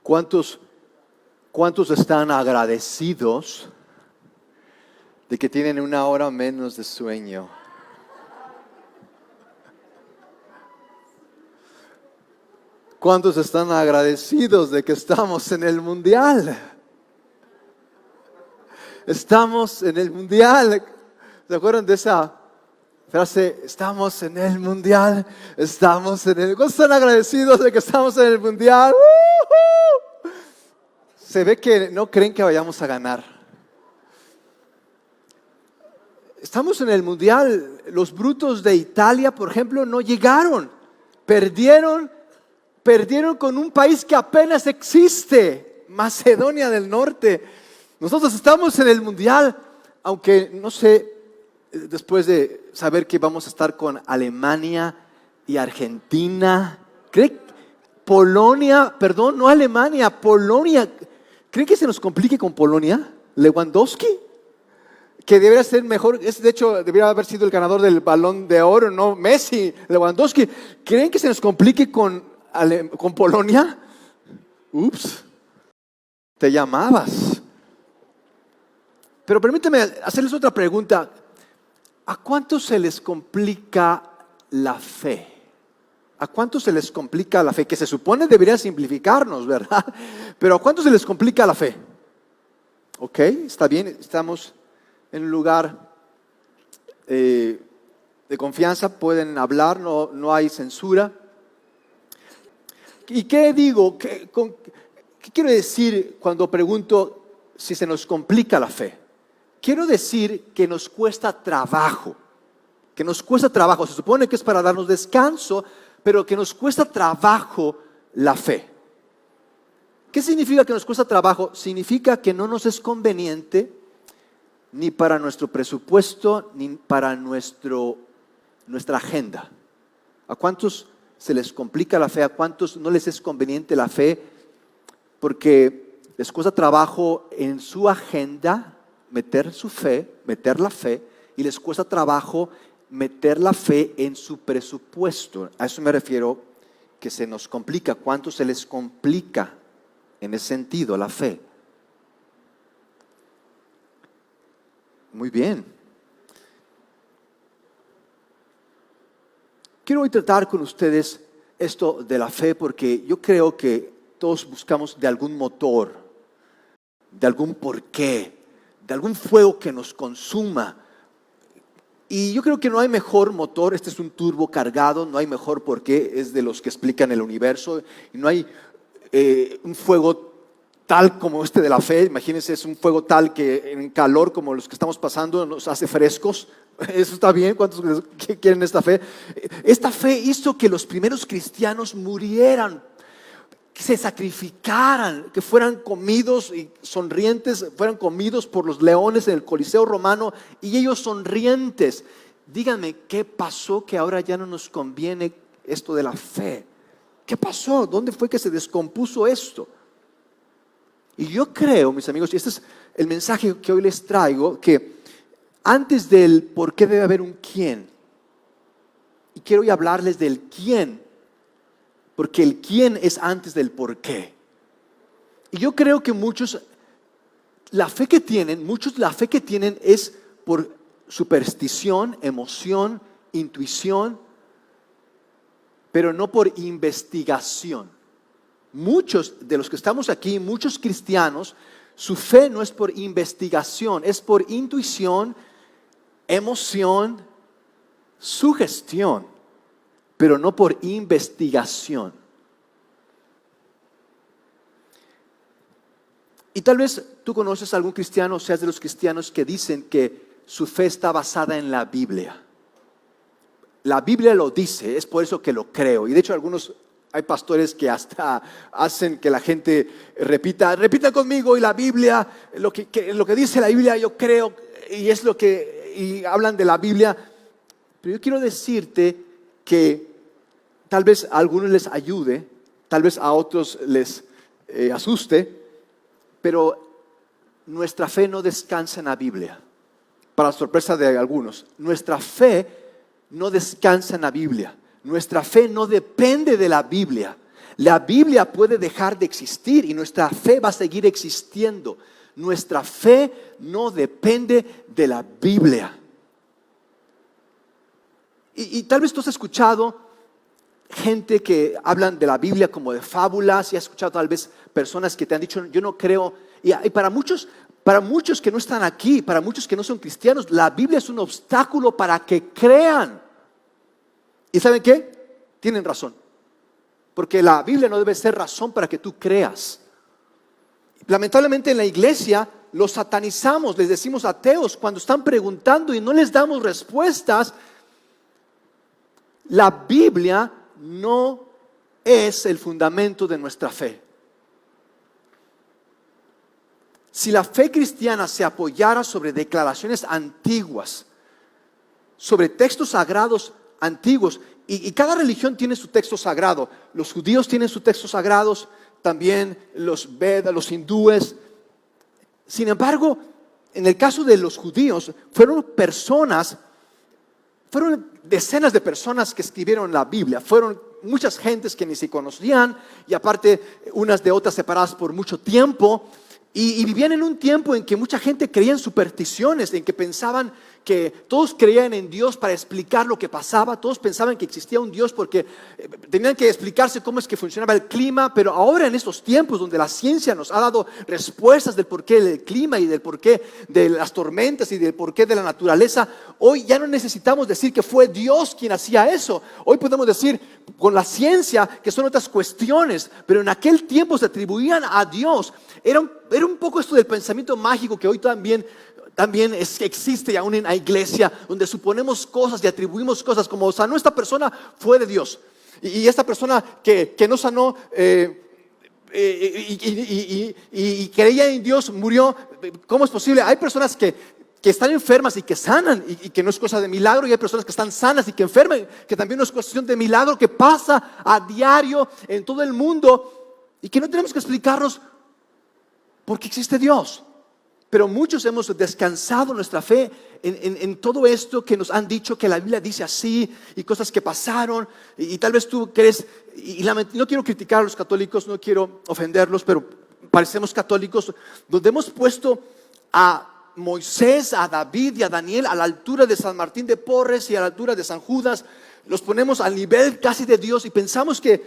¿Cuántos están agradecidos de que tienen una hora menos de sueño? ¿Cuántos están agradecidos de que estamos en el mundial? Estamos en el mundial. ¿Se acuerdan de esa frase? Estamos en el mundial. Estamos en el... ¿Cuántos están agradecidos de que estamos en el mundial? ¡Uh-huh! Se ve que no creen que vayamos a ganar. Estamos en el mundial. Los brutos de Italia, por ejemplo, no llegaron. Perdieron con un país que apenas existe, Macedonia del Norte. Nosotros estamos en el mundial, aunque no sé, después de saber que vamos a estar con Alemania y Argentina, Polonia, ¿creen que se nos complique con Polonia? Lewandowski, que debería ser mejor, de hecho debería haber sido el ganador del Balón de Oro, no Messi, Lewandowski. ¿Creen que se nos complique con Polonia? Ups, te llamabas. Pero permíteme hacerles otra pregunta. ¿A cuántos se les complica la fe? ¿A cuántos se les complica la fe? Que se supone debería simplificarnos, ¿verdad? Pero ¿a cuántos se les complica la fe? Ok, está bien, estamos en un lugar de confianza, pueden hablar, no hay censura. ¿Y qué digo? ¿Qué quiero decir cuando pregunto si se nos complica la fe? Quiero decir que nos cuesta trabajo, se supone que es para darnos descanso, pero que nos cuesta trabajo la fe. ¿Qué significa que nos cuesta trabajo? Significa que no nos es conveniente ni para nuestro presupuesto, ni para nuestra agenda. ¿A cuántos se les complica la fe? ¿A cuántos no les es conveniente la fe? Porque les cuesta trabajo en su agenda meter la fe, y les cuesta trabajo meter la fe en su presupuesto. A eso me refiero, que se nos complica. ¿Cuánto se les complica en ese sentido la fe? Muy bien. Quiero hoy tratar con ustedes esto de la fe, porque yo creo que todos buscamos de algún motor, de algún porqué, de algún fuego que nos consuma. Y yo creo que no hay mejor motor. Este es un turbo cargado, no hay mejor porqué, es de los que explican el universo. Y no hay un fuego tal como este de la fe. Imagínense, es un fuego tal que en calor como los que estamos pasando nos hace frescos. Eso está bien. ¿Cuántos quieren esta fe? Esta fe hizo que los primeros cristianos murieran, que se sacrificaran, que fueran comidos y sonrientes, fueran comidos por los leones en el Coliseo romano, y ellos sonrientes. Díganme, ¿qué pasó que ahora ya no nos conviene esto de la fe? ¿Qué pasó? ¿Dónde fue que se descompuso esto? Y yo creo, mis amigos, y este es el mensaje que hoy les traigo, que antes del por qué debe haber un quién. Y quiero hoy hablarles del quién, porque el quién es antes del por qué. Y yo creo que muchos la fe que tienen es por superstición, emoción, intuición, pero no por investigación. Muchos de los que estamos aquí, muchos cristianos, su fe no es por investigación, es por intuición, emoción, sugestión, pero no por investigación. Y tal vez tú conoces a algún cristiano, seas de los cristianos que dicen que su fe está basada en la Biblia. La Biblia lo dice, es por eso que lo creo. Y de hecho hay pastores que hasta hacen que la gente repita conmigo, y la Biblia, lo que dice la Biblia yo creo, y hablan de la Biblia. Pero yo quiero decirte que tal vez a algunos les ayude, tal vez a otros les asuste, pero nuestra fe no descansa en la Biblia. Para sorpresa de algunos, nuestra fe no descansa en la Biblia. Nuestra fe no depende de la Biblia. La Biblia puede dejar de existir y nuestra fe va a seguir existiendo. Nuestra fe no depende de la Biblia. Y tal vez tú has escuchado gente que hablan de la Biblia como de fábulas, y has escuchado tal vez personas que te han dicho, yo no creo. Y para muchos que no están aquí, para muchos que no son cristianos, la Biblia es un obstáculo para que crean. ¿Y saben qué? Tienen razón. Porque la Biblia no debe ser razón para que tú creas. Lamentablemente en la iglesia los satanizamos, les decimos ateos cuando están preguntando y no les damos respuestas. La Biblia no es el fundamento de nuestra fe. Si la fe cristiana se apoyara sobre declaraciones antiguas, sobre textos sagrados antiguos, y cada religión tiene su texto sagrado. Los judíos tienen sus textos sagrados, también los Vedas, los hindúes. Sin embargo, en el caso de los judíos, fueron decenas de personas que escribieron la Biblia. Fueron muchas gentes que ni se conocían, y aparte unas de otras separadas por mucho tiempo. Y vivían en un tiempo en que mucha gente creía en supersticiones, en que pensaban que todos creían en Dios para explicar lo que pasaba. Todos pensaban que existía un Dios porque tenían que explicarse cómo es que funcionaba el clima. Pero ahora en estos tiempos donde la ciencia nos ha dado respuestas del porqué del clima y del porqué de las tormentas y del porqué de la naturaleza, hoy ya no necesitamos decir que fue Dios quien hacía eso. Hoy podemos decir con la ciencia que son otras cuestiones, pero en aquel tiempo se atribuían a Dios. Era un poco esto del pensamiento mágico que hoy también existe aún en la iglesia, donde suponemos cosas y atribuimos cosas como sanó esta persona, fue de Dios, y esta persona que no sanó y creía en Dios murió. ¿Cómo es posible? Hay personas que están enfermas y que sanan, y que no es cosa de milagro, y hay personas que están sanas y que enferman, que también no es cuestión de milagro, que pasa a diario en todo el mundo, y que no tenemos que explicarnos porque existe Dios. Pero muchos hemos descansado nuestra fe en todo esto que nos han dicho que la Biblia dice así, y cosas que pasaron, y tal vez tú crees, y no quiero criticar a los católicos, no quiero ofenderlos, pero parecemos católicos, donde hemos puesto a Moisés, a David y a Daniel a la altura de San Martín de Porres y a la altura de San Judas. Los ponemos al nivel casi de Dios y pensamos que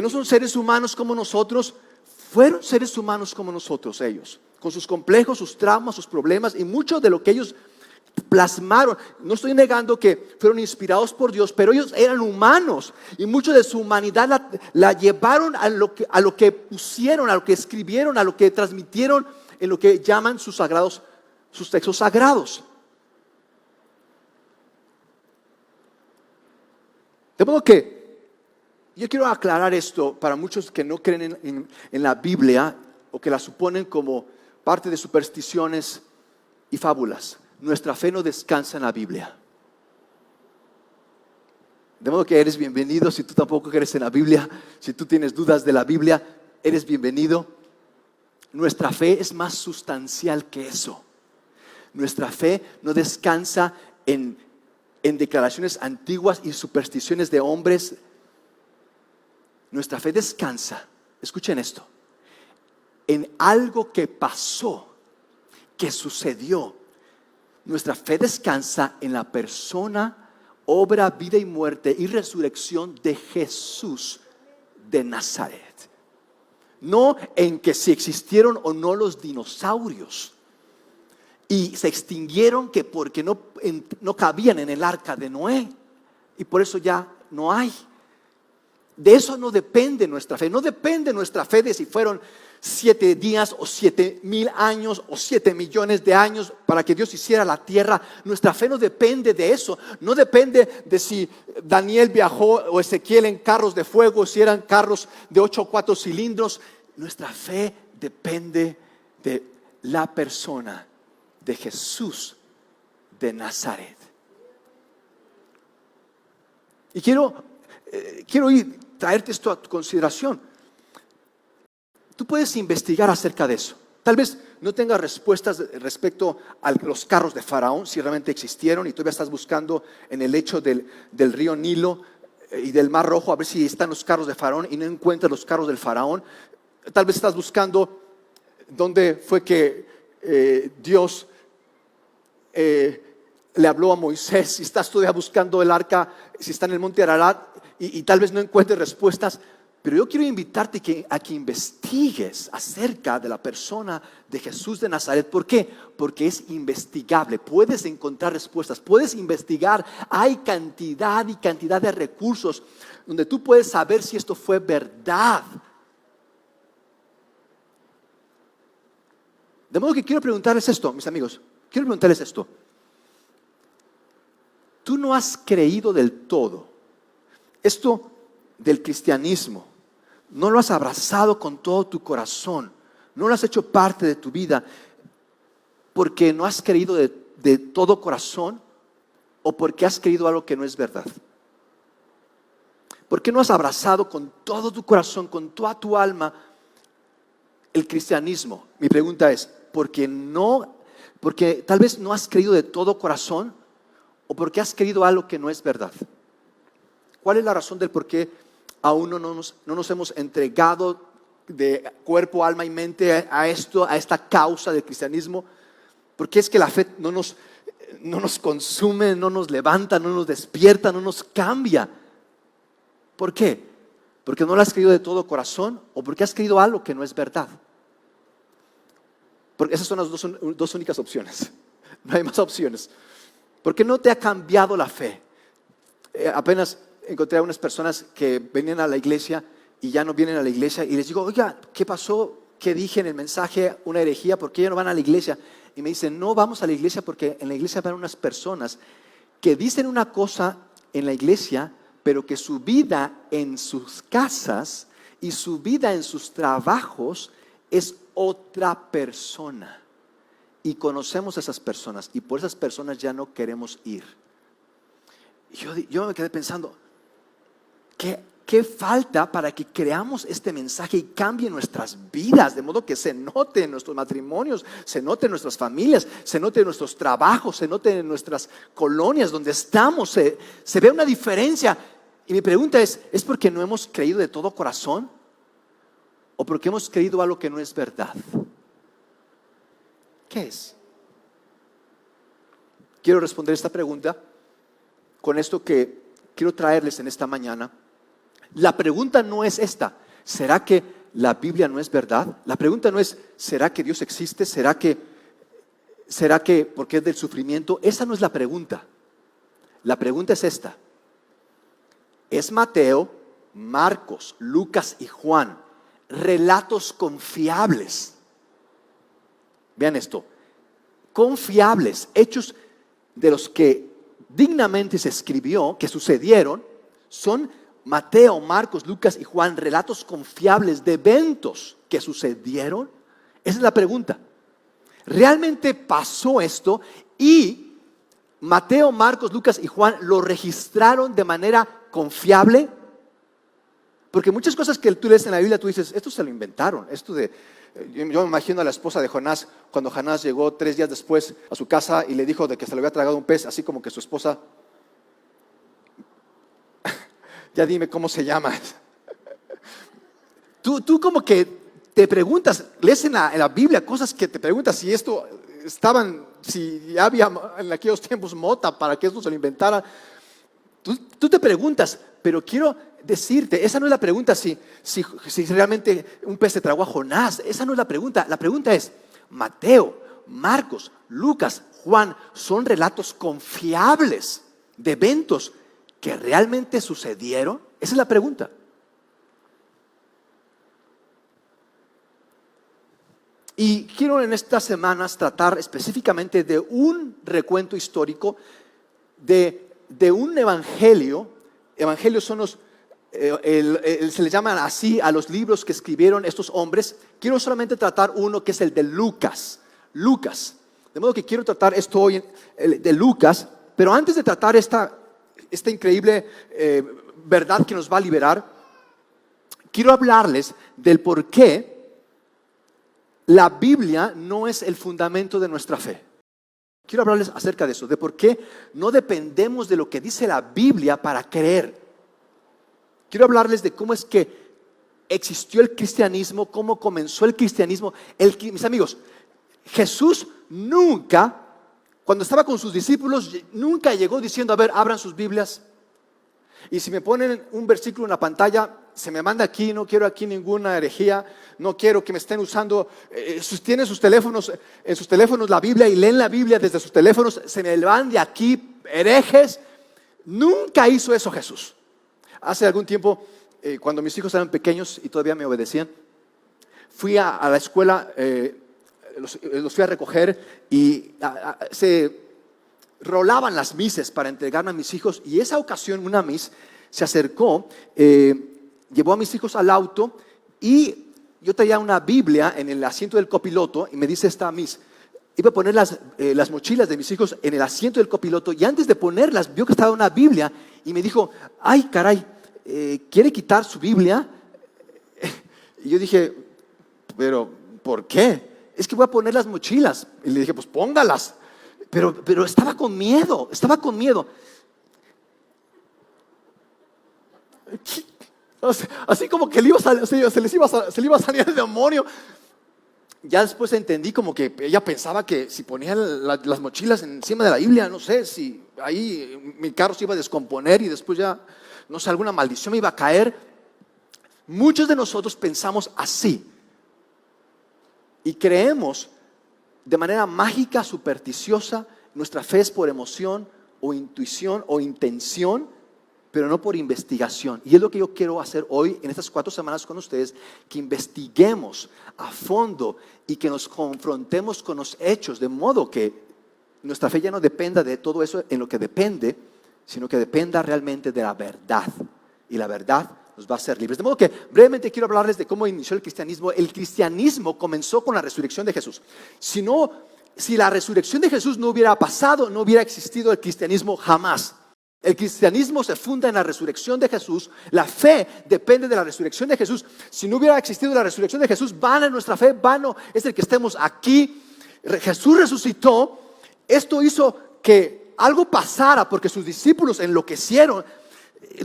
no son seres humanos como nosotros. Fueron seres humanos como nosotros ellos, con sus complejos, sus traumas, sus problemas, y mucho de lo que ellos plasmaron. No estoy negando que fueron inspirados por Dios, pero ellos eran humanos, y mucho de su humanidad la llevaron a lo que pusieron, a lo que escribieron, a lo que transmitieron en lo que llaman sus textos sagrados. De modo que yo quiero aclarar esto para muchos que no creen en la Biblia, o que la suponen como parte de supersticiones y fábulas. Nuestra fe no descansa en la Biblia. De modo que eres bienvenido. Si tú tampoco crees en la Biblia, si tú tienes dudas de la Biblia, eres bienvenido. Nuestra fe es más sustancial que eso. Nuestra fe no descansa en declaraciones antiguas y supersticiones de hombres. Nuestra fe descansa, escuchen esto, en algo que pasó, que sucedió. Nuestra fe descansa en la persona, obra, vida y muerte y resurrección de Jesús de Nazaret. No en que si existieron o no los dinosaurios y se extinguieron, que porque no cabían en el arca de Noé, y por eso ya no hay. De eso no depende nuestra fe. No depende nuestra fe de si fueron 7 días o 7,000 años o 7 millones de años para que Dios hiciera la tierra. Nuestra fe no depende de eso. No depende de si Daniel viajó o Ezequiel en carros de fuego, si eran carros de 8 o 4 cilindros. Nuestra fe depende de la persona de Jesús de Nazaret. Y quiero traerte esto a tu consideración. Tú puedes investigar acerca de eso. Tal vez no tengas respuestas respecto a los carros de Faraón, si realmente existieron, y todavía estás buscando en el lecho del río Nilo y del Mar Rojo a ver si están los carros de Faraón y no encuentras los carros del Faraón. Tal vez estás buscando dónde fue que Dios le habló a Moisés. Si estás todavía buscando el arca, si está en el monte Ararat y tal vez no encuentres respuestas. Pero yo quiero invitarte a que investigues acerca de la persona de Jesús de Nazaret. ¿Por qué? Porque es investigable. Puedes encontrar respuestas, puedes investigar. Hay cantidad y cantidad de recursos donde tú puedes saber si esto fue verdad. De modo que quiero preguntarles esto, mis amigos. Quiero preguntarles esto. Tú no has creído del todo esto del cristianismo. No lo has abrazado con todo tu corazón. No lo has hecho parte de tu vida porque no has creído de todo corazón o porque has creído algo que no es verdad. ¿Por qué no has abrazado con todo tu corazón, con toda tu alma el cristianismo? Mi pregunta es, porque tal vez no has creído de todo corazón o porque has creído algo que no es verdad. ¿Cuál es la razón del por qué aún no nos hemos entregado de cuerpo, alma y mente a esta causa del cristianismo? Porque es que la fe no nos consume, no nos levanta, no nos despierta, no nos cambia. ¿Por qué? ¿Porque no lo has creído de todo corazón o porque has creído algo que no es verdad? Porque esas son las dos únicas opciones. No hay más opciones. ¿Por qué no te ha cambiado la fe? Apenas encontré a unas personas que venían a la iglesia y ya no vienen a la iglesia y les digo, oiga, ¿qué pasó? ¿Qué dije en el mensaje? Una herejía, ¿por qué ya no van a la iglesia? Y me dicen, no vamos a la iglesia porque en la iglesia van unas personas que dicen una cosa en la iglesia, pero que su vida en sus casas y su vida en sus trabajos es otra persona. Y conocemos a esas personas y por esas personas ya no queremos ir. Yo me quedé pensando, ¿qué falta para que creamos este mensaje y cambie nuestras vidas? De modo que se note en nuestros matrimonios, se note en nuestras familias, se note en nuestros trabajos, se note en nuestras colonias donde estamos, se ve una diferencia. Y mi pregunta ¿es porque no hemos creído de todo corazón? ¿O porque hemos creído algo que no es verdad? ¿Qué es? Quiero responder esta pregunta con esto que quiero traerles en esta mañana. La pregunta no es esta: ¿será que la Biblia no es verdad? La pregunta no es ¿será que Dios existe? ¿Será que porque es del sufrimiento? Esa no es la pregunta. La pregunta es esta: ¿es Mateo, Marcos, Lucas y Juan relatos confiables? Vean esto, confiables, hechos de los que dignamente se escribió, que sucedieron. Son Mateo, Marcos, Lucas y Juan relatos confiables de eventos que sucedieron. Esa es la pregunta. ¿Realmente pasó esto? Y Mateo, Marcos, Lucas y Juan lo registraron de manera confiable. Porque muchas cosas que tú lees en la Biblia, tú dices, esto se lo inventaron. Yo me imagino a la esposa de Jonás, cuando Jonás llegó 3 días después a su casa y le dijo de que se le había tragado un pez, así como que su esposa, ya dime cómo se llama. Tú como que te preguntas, lees en la Biblia cosas que te preguntas si esto si ya había en aquellos tiempos mota para que esto se lo inventara. Tú te preguntas, pero quiero decirte, esa no es la pregunta si realmente un pez se tragó a Jonás. Esa no es la pregunta. La pregunta es, Mateo, Marcos, Lucas, Juan son relatos confiables de eventos que realmente sucedieron. Esa es la pregunta. Y quiero en estas semanas tratar específicamente de un recuento histórico de un evangelio. Evangelios son se les llaman así a los libros que escribieron estos hombres. Quiero solamente tratar uno que es el de Lucas. De modo que quiero tratar esto hoy de Lucas. Pero antes de tratar esta increíble verdad que nos va a liberar, quiero hablarles del por qué la Biblia no es el fundamento de nuestra fe. Quiero hablarles acerca de eso, de por qué no dependemos de lo que dice la Biblia para creer. Quiero hablarles de cómo es que existió el cristianismo, cómo comenzó el cristianismo. Mis amigos, Jesús nunca, cuando estaba con sus discípulos, nunca llegó diciendo: a ver, abran sus Biblias. Y si me ponen un versículo en la pantalla, se me manda aquí, no quiero aquí ninguna herejía, no quiero que me estén usando, tienen sus teléfonos, en sus teléfonos la Biblia y leen la Biblia desde sus teléfonos, se me van de aquí herejes. Nunca hizo eso Jesús. Hace algún tiempo, cuando mis hijos eran pequeños y todavía me obedecían, fui a la escuela, los fui a recoger y se rolaban las mises para entregarme a mis hijos, y esa ocasión una mis se acercó, llevó a mis hijos al auto y yo traía una Biblia en el asiento del copiloto y me dice esta mis: iba a poner las mochilas de mis hijos en el asiento del copiloto, y antes de ponerlas vio que estaba una Biblia y me dijo: ay caray, ¿quiere quitar su Biblia? Y yo dije: pero ¿por qué? Es que voy a poner las mochilas. Y le dije: pues póngalas. Pero estaba con miedo. Así como que se le iba a salir el demonio. Ya después entendí como que ella pensaba que si ponía las mochilas encima de la Biblia, no sé, si ahí mi carro se iba a descomponer y después ya, no sé, alguna maldición me iba a caer. Muchos de nosotros pensamos así y creemos de manera mágica, supersticiosa. Nuestra fe es por emoción o intuición o intención, pero no por investigación. Y es lo que yo quiero hacer hoy en estas 4 semanas con ustedes: que investiguemos a fondo y que nos confrontemos con los hechos, de modo que nuestra fe ya no dependa de todo eso en lo que depende, sino que dependa realmente de la verdad. Y la verdad nos va a hacer libres. De modo que brevemente quiero hablarles de cómo inició el cristianismo. El cristianismo comenzó con la resurrección de Jesús. Si la resurrección de Jesús no hubiera pasado, no hubiera existido el cristianismo jamás. El cristianismo se funda en la resurrección de Jesús. La fe depende de la resurrección de Jesús. Si no hubiera existido la resurrección de Jesús, vana es nuestra fe, vano es el que estemos aquí. Jesús resucitó. Esto hizo que algo pasara porque sus discípulos enloquecieron.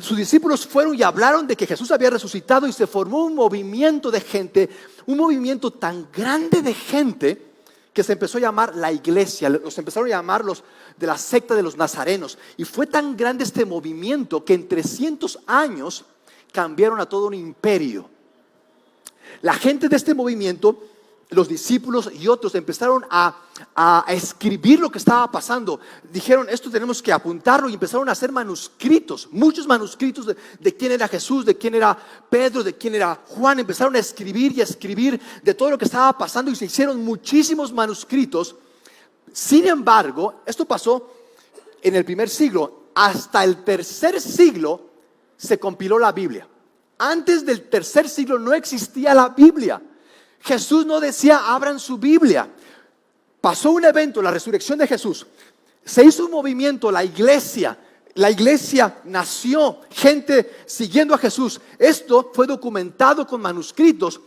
Sus discípulos fueron y hablaron de que Jesús había resucitado, y se formó un movimiento de gente, un movimiento tan grande de gente que se empezó a llamar la iglesia. Los empezaron a llamar los de la secta de los nazarenos, y fue tan grande este movimiento que en 300 años cambiaron a todo un imperio. La gente de este movimiento, los discípulos y otros, empezaron a escribir lo que estaba pasando. Dijeron: esto tenemos que apuntarlo, y empezaron a hacer manuscritos, muchos manuscritos de quién era Jesús, de quién era Pedro, de quién era Juan. Empezaron a escribir y a escribir de todo lo que estaba pasando, y se hicieron muchísimos manuscritos. Sin embargo, esto pasó en el primer siglo. Hasta el tercer siglo se compiló la Biblia. Antes del tercer siglo no existía la Biblia. Jesús no decía: abran su Biblia. Pasó un evento, la resurrección de Jesús. Se hizo un movimiento, la iglesia nació, gente siguiendo a Jesús. Esto fue documentado con manuscritos.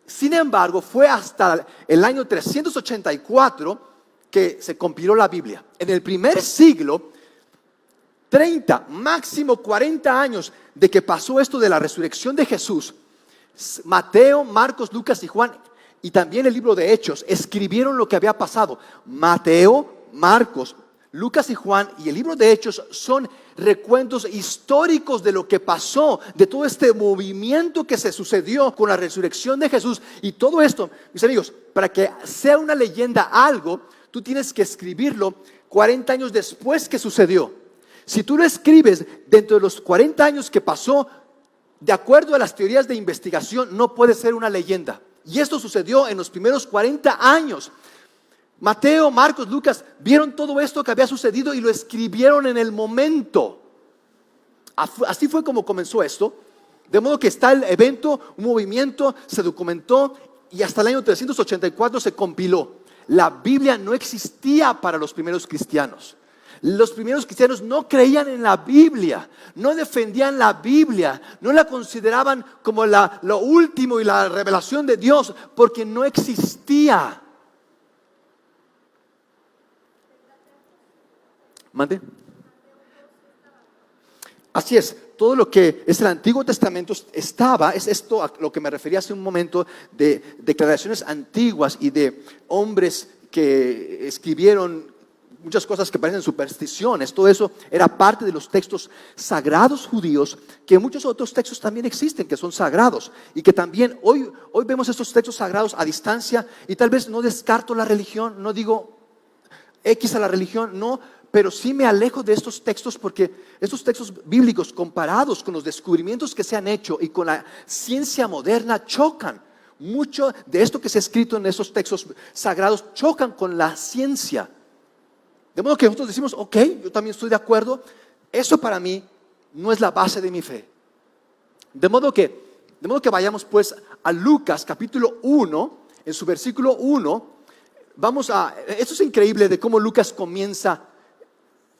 Sin embargo, fue hasta el año 384 que se compiló la Biblia. En el primer siglo, 30, máximo 40 años de que pasó esto de la resurrección de Jesús, Mateo, Marcos, Lucas y Juan, y también el libro de Hechos, escribieron lo que había pasado. Mateo, Marcos, Lucas y Juan y el libro de Hechos son recuentos históricos de lo que pasó, de todo este movimiento que se sucedió con la resurrección de Jesús. Y todo esto, mis amigos, para que sea una leyenda algo, tú tienes que escribirlo 40 años después que sucedió. Si tú lo escribes dentro de los 40 años que pasó, de acuerdo a las teorías de investigación, no puede ser una leyenda. Y esto sucedió en los primeros 40 años. Mateo, Marcos, Lucas vieron todo esto que había sucedido y lo escribieron en el momento. Así fue como comenzó esto. De modo que está el evento, un movimiento, se documentó y hasta el año 384 se compiló. La Biblia no existía para los primeros cristianos. Los primeros cristianos no creían en la Biblia, no defendían la Biblia, no la consideraban como lo último y la revelación de Dios, porque no existía. ¿Mande? Así es, todo lo que es el Antiguo Testamento estaba, es esto a lo que me refería hace un momento, de declaraciones antiguas y de hombres que escribieron muchas cosas que parecen supersticiones. Todo eso era parte de los textos sagrados judíos, que muchos otros textos también existen, que son sagrados, y que también hoy vemos estos textos sagrados a distancia, y tal vez no descarto la religión, no digo X a la religión, no, pero sí me alejo de estos textos, porque estos textos bíblicos comparados con los descubrimientos que se han hecho y con la ciencia moderna chocan. Mucho de esto que se ha escrito en esos textos sagrados chocan con la ciencia. De modo que nosotros decimos, ok, yo también estoy de acuerdo, eso para mí no es la base de mi fe. De modo que vayamos pues a Lucas capítulo 1, en su versículo 1, esto es increíble de cómo Lucas comienza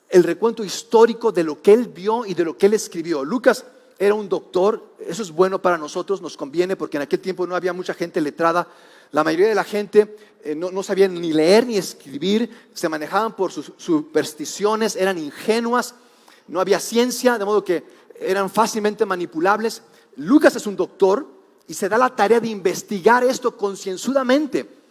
el recuento histórico de lo que él vio y de lo que él escribió. Lucas era un doctor, eso es bueno para nosotros, nos conviene, porque en aquel tiempo no había mucha gente letrada. La mayoría de la gente no sabían ni leer ni escribir, se manejaban por sus supersticiones, eran ingenuas, no había ciencia, de modo que eran fácilmente manipulables. Lucas es un doctor y se da la tarea de investigar esto concienzudamente.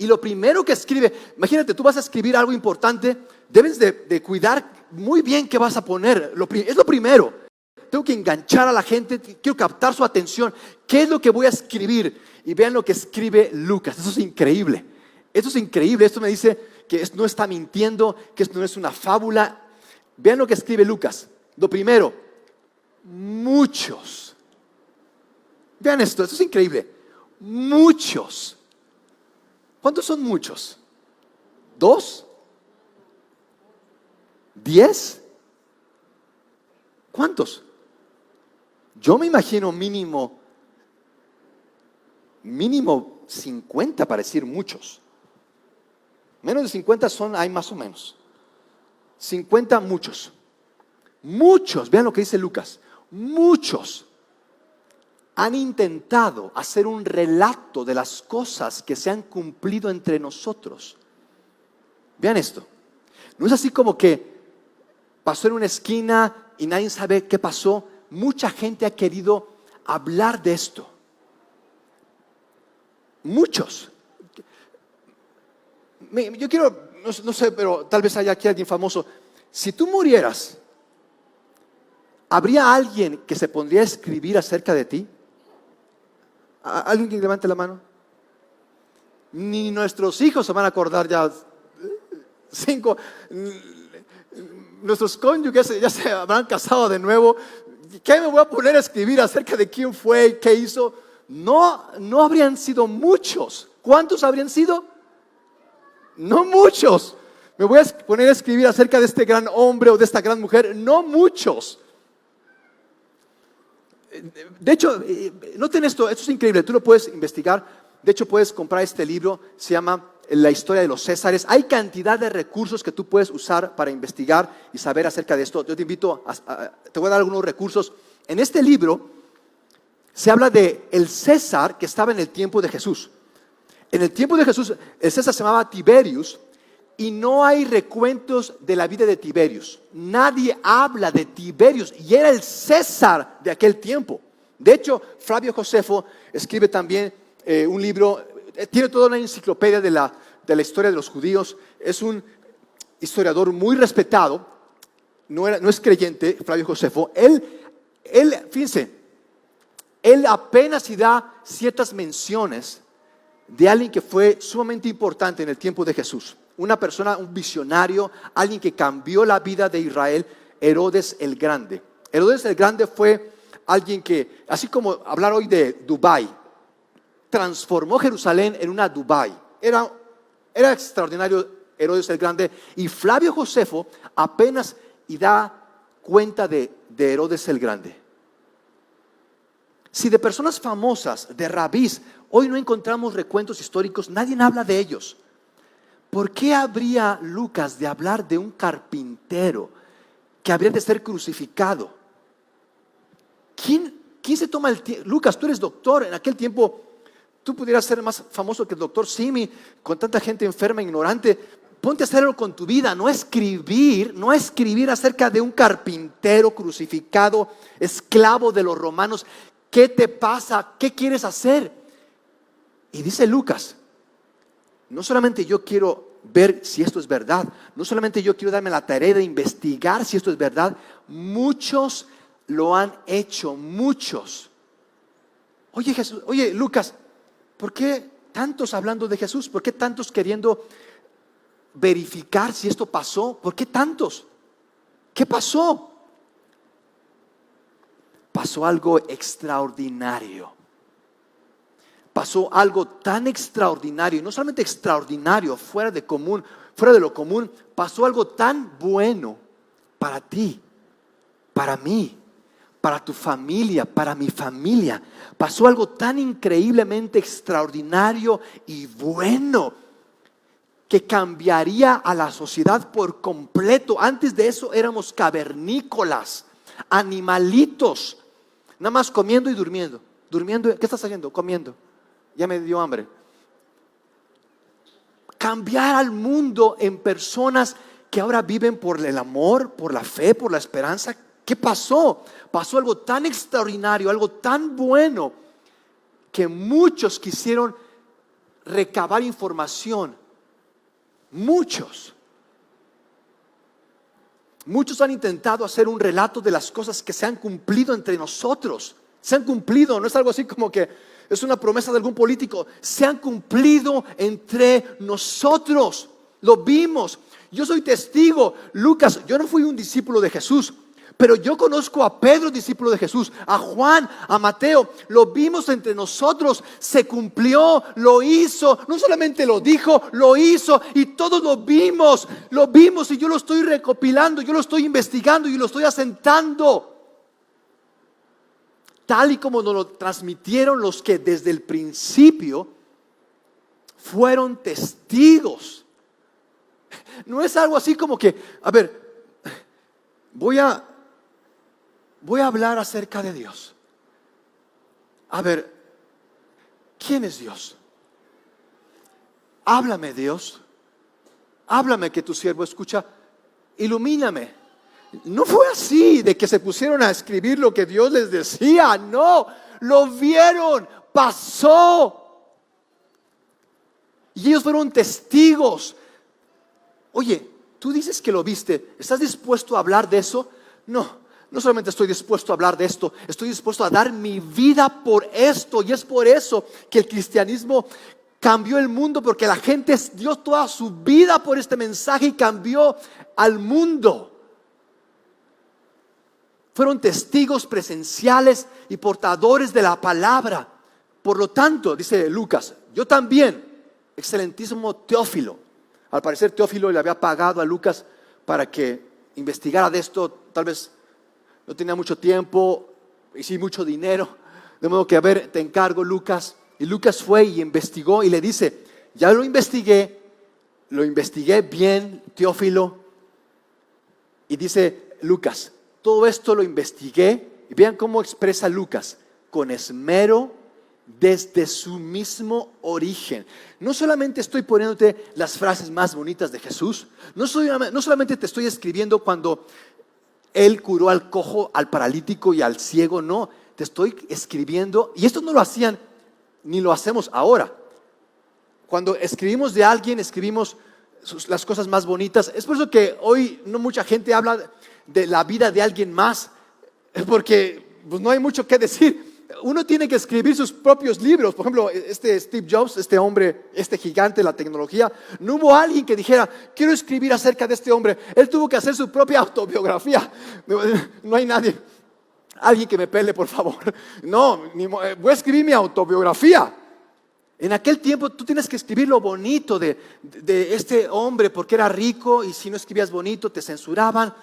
Y lo primero que escribe, imagínate, tú vas a escribir algo importante, debes de cuidar muy bien qué vas a poner. Es lo primero. Tengo que enganchar a la gente, quiero captar su atención. ¿Qué es lo que voy a escribir? Y vean lo que escribe Lucas. Eso es increíble. Eso es increíble. Esto me dice que no está mintiendo, que esto no es una fábula. Vean lo que escribe Lucas. Lo primero, muchos. Vean esto es increíble. Muchos. ¿Cuántos son muchos? ¿2? ¿10? ¿Cuántos? Yo me imagino mínimo 50 para decir muchos. Menos de 50 hay más o menos. 50 muchos. Muchos, vean lo que dice Lucas. Muchos han intentado hacer un relato de las cosas que se han cumplido entre nosotros. Vean esto. No es así como que pasó en una esquina y nadie sabe qué pasó. Mucha gente ha querido hablar de esto. Muchos. Yo quiero, no sé, pero tal vez haya aquí alguien famoso. Si tú murieras, ¿habría alguien que se pondría a escribir acerca de ti? ¿Alguien que levante la mano? Ni nuestros hijos se van a acordar ya. 5. Nuestros cónyuges ya se habrán casado de nuevo. ¿Qué me voy a poner a escribir acerca de quién fue y qué hizo? No habrían sido muchos. ¿Cuántos habrían sido? No muchos. Me voy a poner a escribir acerca de este gran hombre o de esta gran mujer. No muchos. De hecho, noten esto es increíble, tú lo puedes investigar. De hecho, puedes comprar este libro, se llama La historia de los Césares. Hay cantidad de recursos que tú puedes usar para investigar y saber acerca de esto. Yo te invito, te voy a dar algunos recursos. En este libro se habla de el César que estaba en el tiempo de Jesús. En el tiempo de Jesús, el César se llamaba Tiberius, y no hay recuentos de la vida de Tiberius. Nadie habla de Tiberius, y era el César de aquel tiempo. De hecho, Flavio Josefo escribe también un libro, tiene toda una enciclopedia de la historia de los judíos. Es un historiador muy respetado, no es creyente, Flavio Josefo. Fíjense, él apenas si da ciertas menciones de alguien que fue sumamente importante en el tiempo de Jesús. Una persona, un visionario, alguien que cambió la vida de Israel, Herodes el Grande. Herodes el Grande fue alguien que, así como hablar hoy de Dubái, transformó Jerusalén en una Dubái. Era extraordinario Herodes el Grande. Y Flavio Josefo apenas da cuenta de Herodes el Grande. Si de personas famosas, de rabís, hoy no encontramos recuentos históricos, nadie habla de ellos. ¿Por qué habría Lucas de hablar de un carpintero que habría de ser crucificado? ¿Quién se toma el tiempo? Lucas, tú eres doctor. En aquel tiempo tú pudieras ser más famoso que el doctor Simi, con tanta gente enferma, ignorante. ponte a hacerlo con tu vida, no escribir acerca de un carpintero crucificado, esclavo de los romanos. ¿Qué te pasa? ¿Qué quieres hacer? Y dice Lucas, no solamente yo quiero ver si esto es verdad, no solamente yo quiero darme la tarea de investigar si esto es verdad, muchos lo han hecho, muchos. Oye Jesús, oye Lucas, ¿por qué tantos hablando de Jesús? ¿Por qué tantos queriendo verificar si esto pasó? ¿Por qué tantos? ¿Qué pasó? Pasó algo extraordinario. Pasó algo tan extraordinario, y no solamente extraordinario, fuera de lo común, pasó algo tan bueno para ti, para mí, para tu familia, para mi familia. Pasó algo tan increíblemente extraordinario y bueno que cambiaría a la sociedad por completo. Antes de eso éramos cavernícolas, animalitos, nada más comiendo y durmiendo. ¿Qué estás haciendo? Comiendo. Ya me dio hambre. Cambiar al mundo en personas que ahora viven por el amor, por la fe, por la esperanza. ¿Qué pasó? Pasó algo tan extraordinario, algo tan bueno, que muchos quisieron recabar información. Muchos han intentado hacer un relato de las cosas que se han cumplido entre nosotros. Se han cumplido, no es algo así como que es una promesa de algún político. Se han cumplido entre nosotros. Lo vimos. Yo soy testigo. Lucas, yo no fui un discípulo de Jesús, pero yo conozco a Pedro, discípulo de Jesús, a Juan, a Mateo. Lo vimos entre nosotros. Se cumplió, lo hizo. No solamente lo dijo, lo hizo. Y todos lo vimos y yo lo estoy recopilando, yo lo estoy investigando y lo estoy asentando. Tal y como nos lo transmitieron los que desde el principio fueron testigos. No es algo así como que, a ver, voy a hablar acerca de Dios. A ver, ¿quién es Dios? Háblame, Dios. Háblame, que tu siervo escucha. Ilumíname. No fue así de que se pusieron a escribir lo que Dios les decía. No, lo vieron, pasó. Y ellos fueron testigos. Oye, tú dices que lo viste. ¿Estás dispuesto a hablar de eso? No solamente estoy dispuesto a hablar de esto, estoy dispuesto a dar mi vida por esto. Y es por eso que el cristianismo cambió el mundo, porque la gente dio toda su vida por este mensaje y cambió al mundo. Fueron testigos presenciales y portadores de la palabra. Por lo tanto, dice Lucas, yo también, excelentísimo Teófilo. Al parecer Teófilo le había pagado a Lucas para que investigara de esto. Tal vez no tenía mucho tiempo y sí mucho dinero. De modo que, a ver, te encargo, Lucas. Y Lucas fue y investigó y le dice, ya lo investigué bien, Teófilo. Y dice Lucas, todo esto lo investigué. Y vean cómo expresa Lucas: con esmero, desde su mismo origen. No solamente estoy poniéndote las frases más bonitas de Jesús, no solamente te estoy escribiendo cuando Él curó al cojo, al paralítico y al ciego. No, te estoy escribiendo, y esto no lo hacían ni lo hacemos ahora. Cuando escribimos de alguien, escribimos las cosas más bonitas. Es por eso que hoy no mucha gente habla de la vida de alguien más, porque pues no hay mucho que decir. Uno tiene que escribir sus propios libros. Por ejemplo, Steve Jobs, este hombre, este gigante de la tecnología, no hubo alguien que dijera, quiero escribir acerca de este hombre. Él tuvo que hacer su propia autobiografía. No hay nadie, alguien que me pele, por favor. No, voy a escribir mi autobiografía. En aquel tiempo tú tienes que escribir lo bonito de este hombre, porque era rico, y si no escribías bonito te censuraban.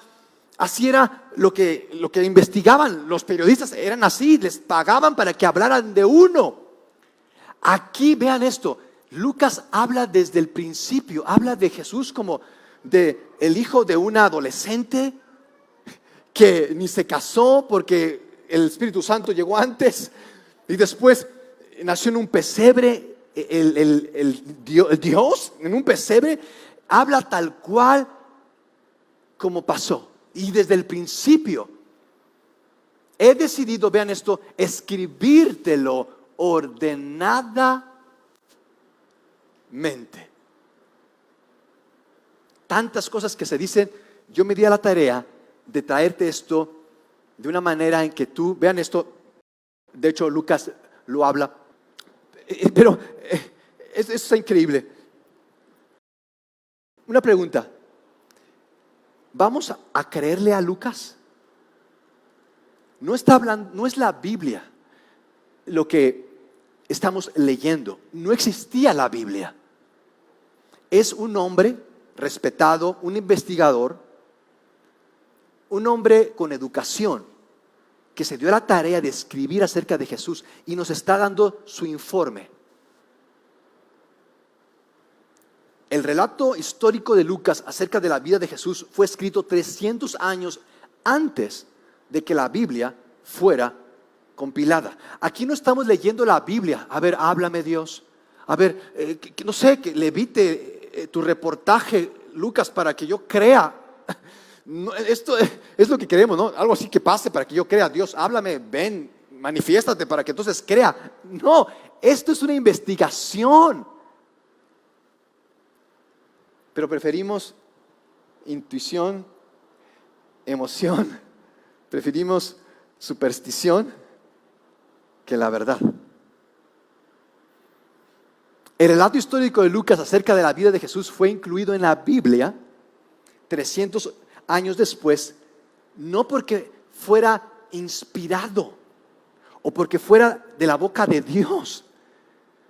Así era lo que investigaban los periodistas. Eran así, les pagaban para que hablaran de uno. Aquí vean esto, Lucas habla desde el principio, habla de Jesús como de el hijo de una adolescente que ni se casó porque el Espíritu Santo llegó antes, y después nació en un pesebre. El Dios en un pesebre. Habla tal cual como pasó. Y desde el principio he decidido, vean esto, escribírtelo ordenadamente. Tantas cosas que se dicen, yo me di a la tarea de traerte esto de una manera en que tú, vean esto, de hecho Lucas lo habla, pero eso es increíble. Una pregunta, ¿vamos a creerle a Lucas? No está hablando, no es la Biblia lo que estamos leyendo, no existía la Biblia. Es un hombre respetado, un investigador, un hombre con educación que se dio a la tarea de escribir acerca de Jesús y nos está dando su informe. El relato histórico de Lucas acerca de la vida de Jesús fue escrito 300 años antes de que la Biblia fuera compilada. Aquí no estamos leyendo la Biblia. A ver, háblame Dios. A ver, no sé, que levite tu reportaje, Lucas, para que yo crea. No, esto es lo que queremos, ¿no? Algo así que pase para que yo crea. Dios, háblame, ven, manifiéstate para que entonces crea. No, esto es una investigación. Pero preferimos intuición, emoción, preferimos superstición que la verdad. El relato histórico de Lucas acerca de la vida de Jesús fue incluido en la Biblia 300 años después, no porque fuera inspirado o porque fuera de la boca de Dios.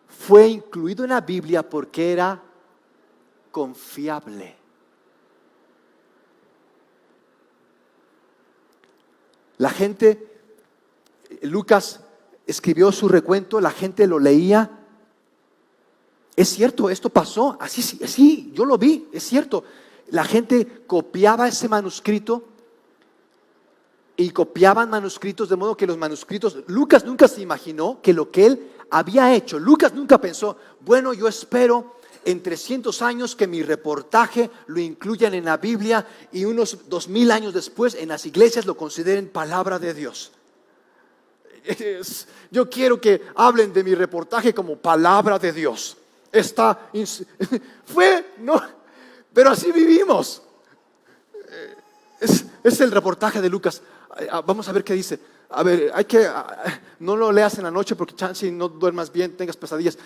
Fue incluido en la Biblia porque era confiable. La gente, Lucas escribió su recuento, la gente lo leía. Es cierto, esto pasó, así, yo lo vi, es cierto. La gente copiaba ese manuscrito y copiaban manuscritos, de modo que los manuscritos, Lucas nunca se imaginó que lo que él había hecho, Lucas nunca pensó, bueno, yo espero en 300 años que mi reportaje lo incluyan en la Biblia y unos 2000 años después en las iglesias lo consideren palabra de Dios. Yo quiero que hablen de mi reportaje como palabra de Dios. No, pero así vivimos. Es el reportaje de Lucas. Vamos a ver qué dice. A ver, no lo leas en la noche porque chance no duermas bien, tengas pesadillas.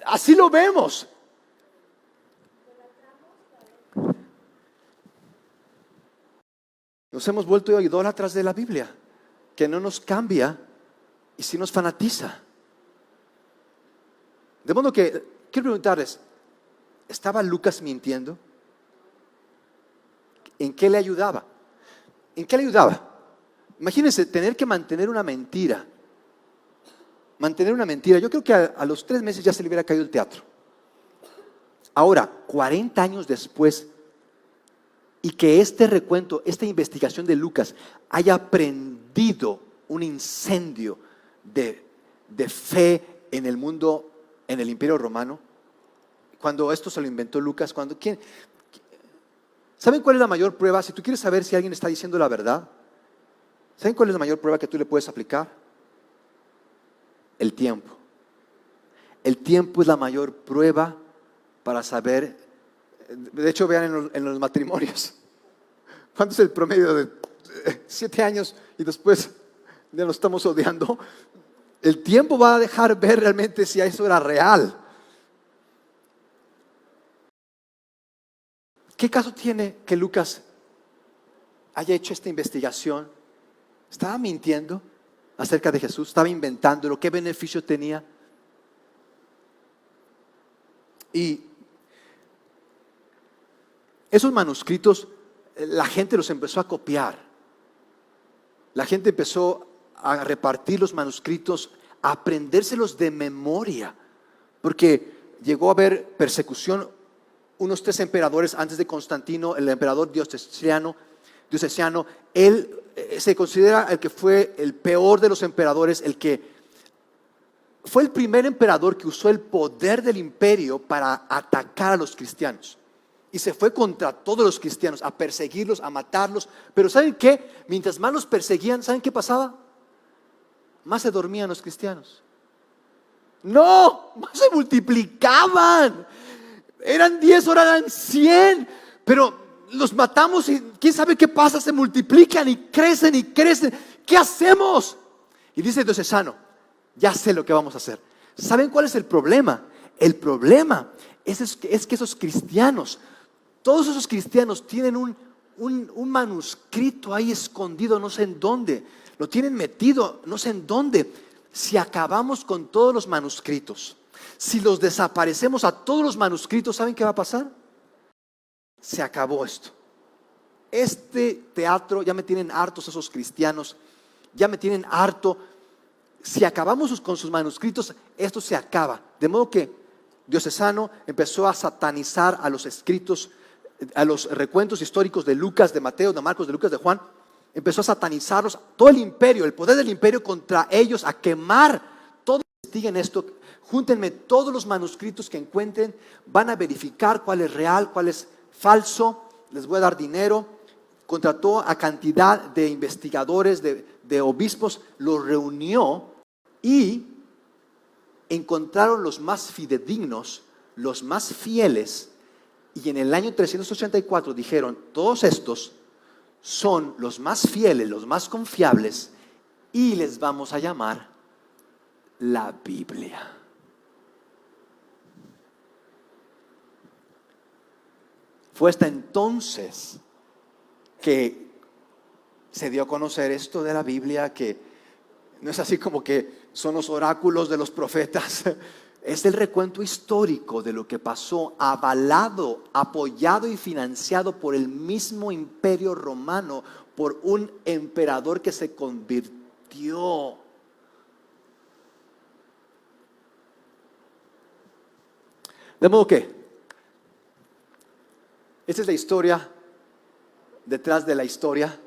Así lo vemos. Nos hemos vuelto idólatras de la Biblia, que no nos cambia y sí nos fanatiza. De modo que quiero preguntarles, ¿estaba Lucas mintiendo? ¿En qué le ayudaba? ¿En qué le ayudaba? Imagínense tener que mantener una mentira. Mantener una mentira. Yo creo que a los 3 meses ya se le hubiera caído el teatro. Ahora, 40 años después, y que este recuento, esta investigación de Lucas haya prendido un incendio de fe en el mundo, en el Imperio Romano. Cuando esto se lo inventó Lucas, ¿saben cuál es la mayor prueba? Si tú quieres saber si alguien está diciendo la verdad, ¿saben cuál es la mayor prueba que tú le puedes aplicar? El tiempo. El tiempo es la mayor prueba para saber. De hecho, vean en los matrimonios. ¿Cuánto es el promedio de 7 años y después ya nos estamos odiando? El tiempo va a dejar ver realmente si eso era real. ¿Qué caso tiene que Lucas haya hecho esta investigación? ¿Estaba mintiendo acerca de Jesús? ¿Estaba inventándolo? ¿Qué beneficio tenía? Y esos manuscritos, la gente los empezó a copiar. La gente empezó a repartir los manuscritos, a aprendérselos de memoria, porque llegó a haber persecución. Unos 3 emperadores antes de Constantino, el emperador Diocleciano, él se considera el que fue el peor de los emperadores, el que fue el primer emperador que usó el poder del imperio para atacar a los cristianos. Y se fue contra todos los cristianos, a perseguirlos, a matarlos. Pero ¿saben qué? Mientras más los perseguían, ¿saben qué pasaba? Más se dormían los cristianos. No, más se multiplicaban. Eran 10, ahora eran 100. Pero los matamos y quién sabe qué pasa, se multiplican y crecen y crecen. ¿Qué hacemos? Y dice Diocesano, ya sé lo que vamos a hacer. ¿Saben cuál es el problema? El problema es que esos cristianos, todos esos cristianos tienen un manuscrito ahí escondido, no sé en dónde. Lo tienen metido, no sé en dónde. Si acabamos con todos los manuscritos, si los desaparecemos a todos los manuscritos, ¿saben qué va a pasar? Se acabó esto. Este teatro, ya me tienen hartos esos cristianos, ya me tienen harto. Si acabamos con sus manuscritos, esto se acaba. De modo que Diocesano empezó a satanizar a los escritos, a los recuentos históricos de Lucas, de Mateo, de Marcos, de Lucas, de Juan. Empezó a satanizarlos, todo el imperio, el poder del imperio contra ellos, a quemar. Todos investiguen esto, júntenme todos los manuscritos que encuentren, van a verificar cuál es real, cuál es falso, les voy a dar dinero. Contrató a cantidad de investigadores, de obispos, los reunió y encontraron los más fidedignos, los más fieles, y en el año 384 dijeron, todos estos son los más fieles, los más confiables, y les vamos a llamar la Biblia. Fue hasta entonces que se dio a conocer esto de la Biblia, que no es así como que son los oráculos de los profetas. Es el recuento histórico de lo que pasó, avalado, apoyado y financiado por el mismo imperio romano, por un emperador que se convirtió. De modo que esta es la historia detrás de la historia.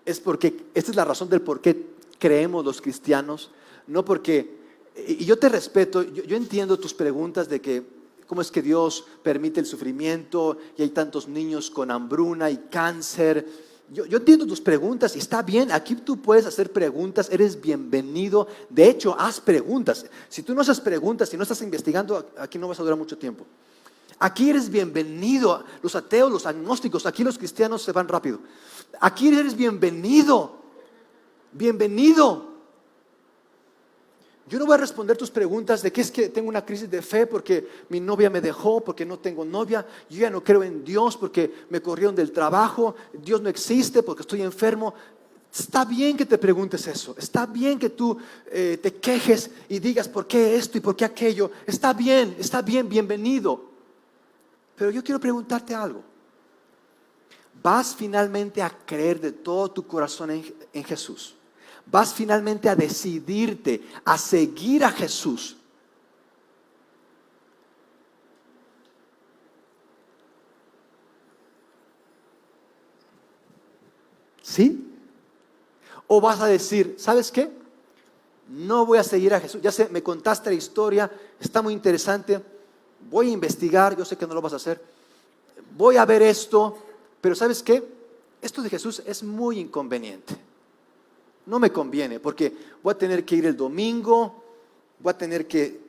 Es porque esta es la razón del por qué creemos los cristianos. No porque, y yo te respeto, yo entiendo tus preguntas de que cómo es que Dios permite el sufrimiento y hay tantos niños con hambruna y cáncer. Yo entiendo tus preguntas y está bien, aquí tú puedes hacer preguntas, eres bienvenido. De hecho, haz preguntas. Si tú no haces preguntas, si no estás investigando, aquí no vas a durar mucho tiempo. Aquí eres bienvenido. Los ateos, los agnósticos, aquí los cristianos se van rápido. Aquí eres bienvenido. Bienvenido. Yo no voy a responder tus preguntas de que es que tengo una crisis de fe porque mi novia me dejó, porque no tengo novia, yo ya no creo en Dios porque me corrieron del trabajo, Dios no existe porque estoy enfermo. Está bien que te preguntes eso, está bien que tú te quejes y digas por qué esto y por qué aquello. Está bien, bienvenido. Pero yo quiero preguntarte algo. ¿Vas finalmente a creer de todo tu corazón en Jesús? ¿Vas finalmente a decidirte a seguir a Jesús? ¿Sí? ¿O vas a decir, ¿sabes qué? No voy a seguir a Jesús. Ya sé, me contaste la historia, está muy interesante. Voy a investigar, yo sé que no lo vas a hacer. Voy a ver esto, pero ¿sabes qué? Esto de Jesús es muy inconveniente. No me conviene porque voy a tener que ir el domingo, voy a tener que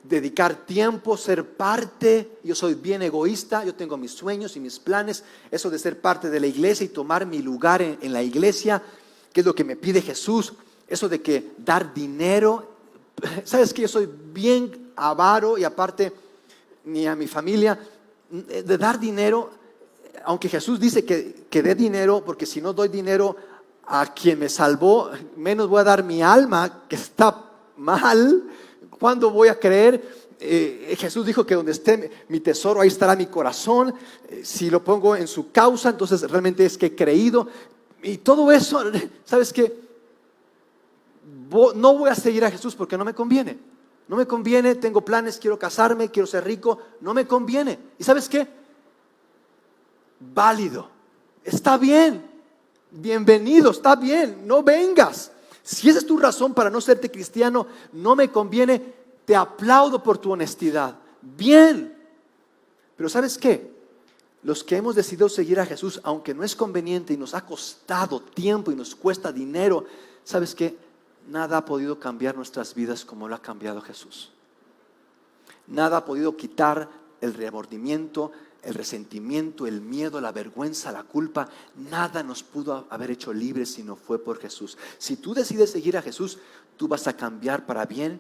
dedicar tiempo, ser parte. Yo soy bien egoísta, yo tengo mis sueños y mis planes. Eso de ser parte de la iglesia y tomar mi lugar en la iglesia, que es lo que me pide Jesús. Eso de que dar dinero. ¿Sabes qué? Yo soy bien avaro y aparte ni a mi familia. De dar dinero, aunque Jesús dice que dé dinero, porque si no doy dinero a quien me salvó, menos voy a dar mi alma, que está mal. ¿Cuándo voy a creer? Jesús dijo que donde esté mi tesoro, ahí estará mi corazón. Si lo pongo en su causa, entonces realmente es que he creído. Y todo eso, ¿sabes qué? No voy a seguir a Jesús porque no me conviene. No me conviene, tengo planes, quiero casarme, quiero ser rico. No me conviene. ¿Y sabes qué? Válido. Está bien. Bienvenido, está bien, no vengas. Si esa es tu razón para no serte cristiano, no me conviene, te aplaudo por tu honestidad. Bien, pero ¿sabes qué? los que hemos decidido seguir a Jesús, aunque no es conveniente y nos ha costado tiempo y nos cuesta dinero, ¿sabes qué? Nada ha podido cambiar nuestras vidas como lo ha cambiado Jesús. Nada ha podido quitar el remordimiento, el resentimiento, el miedo, la vergüenza, la culpa. Nada nos pudo haber hecho libres si no fue por Jesús. Si tú decides seguir a Jesús, tú vas a cambiar para bien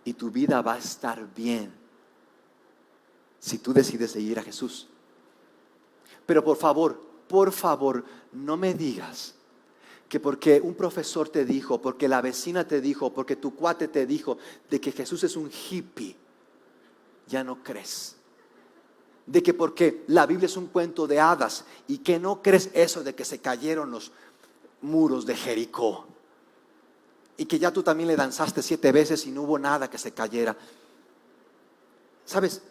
y tu vida va a estar bien. Si tú decides seguir a Jesús. Pero por favor, no me digas que porque un profesor te dijo, porque la vecina te dijo, porque tu cuate te dijo de que Jesús es un hippie, ya no crees. De que porque la Biblia es un cuento de hadas y que no crees eso de que se cayeron los muros de Jericó y que ya tú también le danzaste 7 veces y no hubo nada que se cayera. ¿Sabes?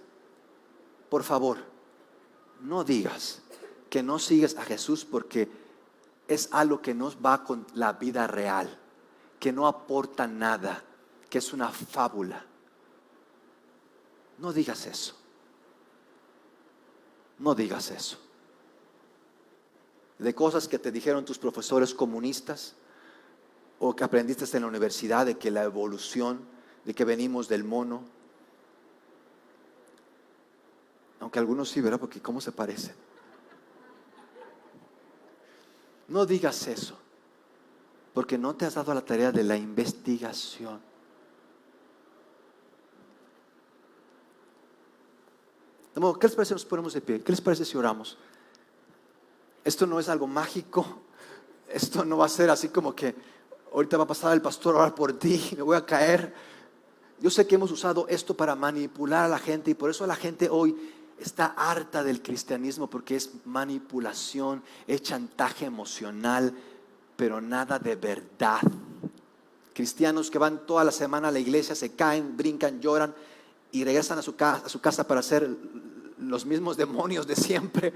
Por favor, no digas que no sigues a Jesús porque es algo que no va con la vida real, que no aporta nada, que es una fábula. No digas eso. No digas eso. De cosas que te dijeron tus profesores comunistas o que aprendiste en la universidad, de que la evolución, de que venimos del mono. Aunque algunos sí, ¿verdad? Porque ¿cómo se parecen? No digas eso, porque no te has dado la tarea de la investigación. ¿Qué les parece si nos ponemos de pie? ¿Qué les parece si oramos? Esto no es algo mágico. Esto no va a ser así como que ahorita va a pasar el pastor a orar por ti y me voy a caer. Yo sé que hemos usado esto para manipular a la gente y por eso la gente hoy está harta del cristianismo, porque es manipulación, es chantaje emocional, pero nada de verdad. Cristianos que van toda la semana a la iglesia, se caen, brincan, lloran y regresan a su casa para ser los mismos demonios de siempre.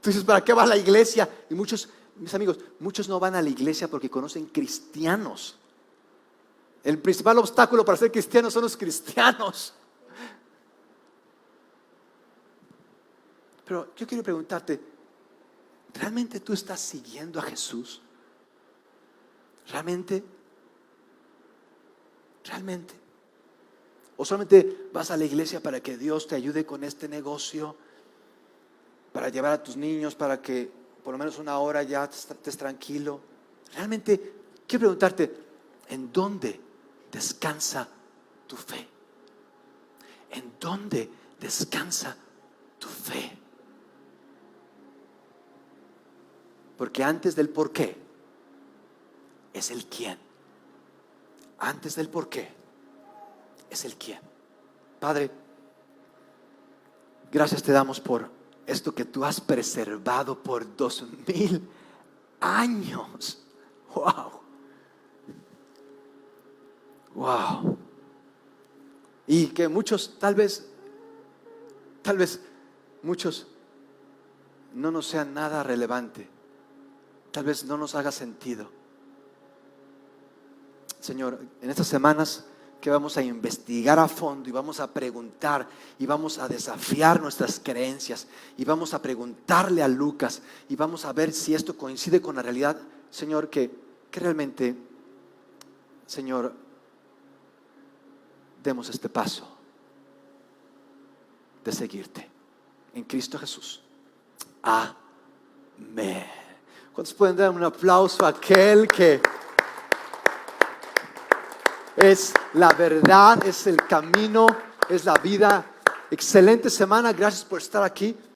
Tú dices, ¿para qué va a la iglesia? Y muchos, mis amigos, muchos no van a la iglesia porque conocen cristianos. El principal obstáculo para ser cristianos son los cristianos. Pero yo quiero preguntarte, ¿realmente tú estás siguiendo a Jesús? ¿Realmente? ¿Realmente? ¿O solamente vas a la iglesia para que Dios te ayude con este negocio? Para llevar a tus niños, para que por lo menos 1 hora ya estés tranquilo. Realmente, quiero preguntarte, ¿en dónde descansa tu fe? ¿En dónde descansa tu fe? Porque antes del por qué es el quién. Antes del por qué es el quién. Padre, gracias te damos por esto que tú has preservado por 2000 años. Wow. Y que muchos, tal vez muchos no nos sean nada relevante. Tal vez no nos haga sentido. Señor, en estas semanas que vamos a investigar a fondo y vamos a preguntar y vamos a desafiar nuestras creencias y vamos a preguntarle a Lucas y vamos a ver si esto coincide con la realidad, Señor, que realmente, Señor, demos este paso de seguirte en Cristo Jesús. Amén. ¿Cuántos pueden dar un aplauso a aquel que es la verdad, es el camino, es la vida? Excelente semana, gracias por estar aquí.